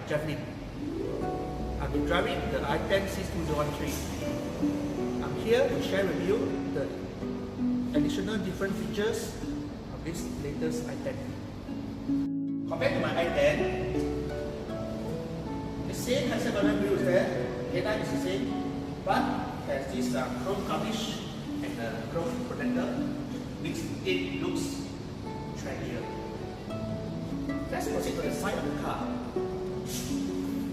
Javelin. I've been driving the i10 since 2013. I'm here to share with you the additional different features of this latest i10. Compared to my i10, the same hexagonal wheels there, headlight is the same, but there's this chrome garnish and the chrome protector, which it looks trendier. Let's proceed to the side of the car.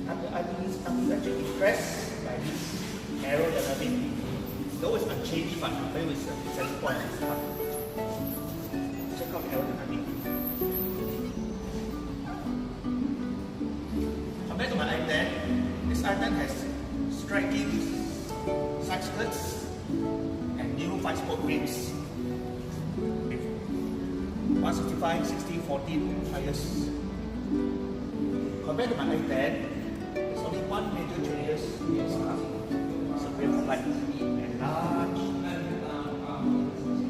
I'm actually impressed by this aerodynamic. Though it's unchanged, but I'm very with the center point of this car. Check out the aerodynamic. Compared to my i10, this i10 has striking side skirts and new 5-spoke rims. 165, 60, 14 tires. Compared to my i10, there's only one major changes in this car. It's a rear foglight and large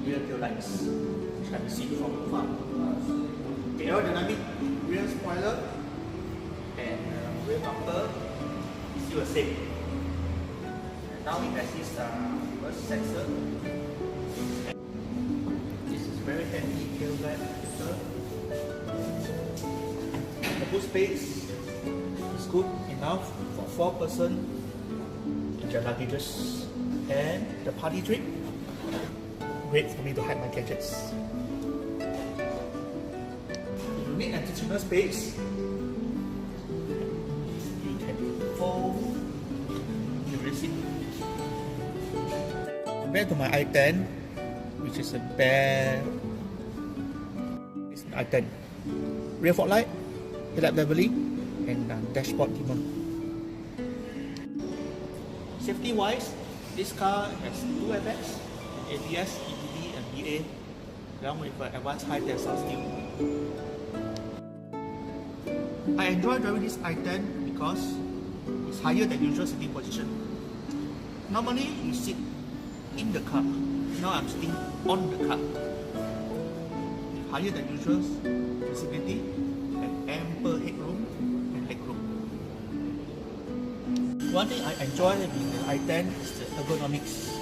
rear tail lights, which can be seen from far. The aerodynamic rear spoiler and rear bumper is still the same. And now it has this reverse sensor. Very handy tail lamp filter. The boot space is good enough for 4 person in their luggages, and the party trick, great for me to hide my gadgets. If you need additional space, you can fold the rear seat. Compared to my i10, which is a bare i10. Rear fog light, headlamp leveling, and dashboard dimmer. Safety wise, this car has 2 airbags, ABS, EBD, and BA, along with advanced high tensile steel. I enjoy driving this i10 because it's higher than usual sitting position. Normally, you sit in the car. Now I'm sitting on the car. Higher than usual visibility and ample headroom and legroom. One thing I enjoy in the i10 is the ergonomics.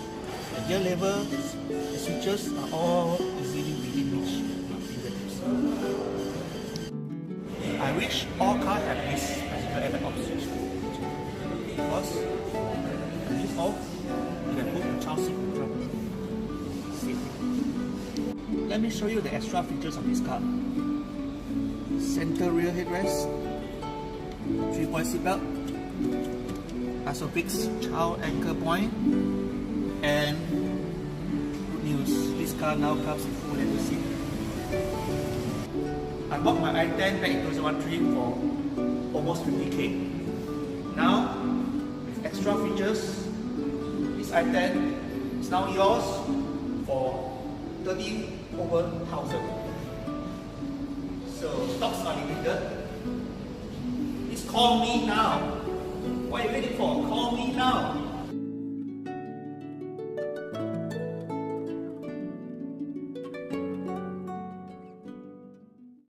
The gear level, the switches are all easily within reach with fingertips. I wish all cars have this passenger airbag option, because when this off, you can put the child seat in front. Let me show you the extra features of this car. Center rear headrest, 3-point seatbelt, ISOFIX child anchor point, and good news, this car now comes with full leather seat. I bought my i10 back in 2013 for almost 50k. Now, with extra features, this i10 is now yours for 30 over 1,000. So stocks are limited. Please call me now. What are you waiting for? Call me now.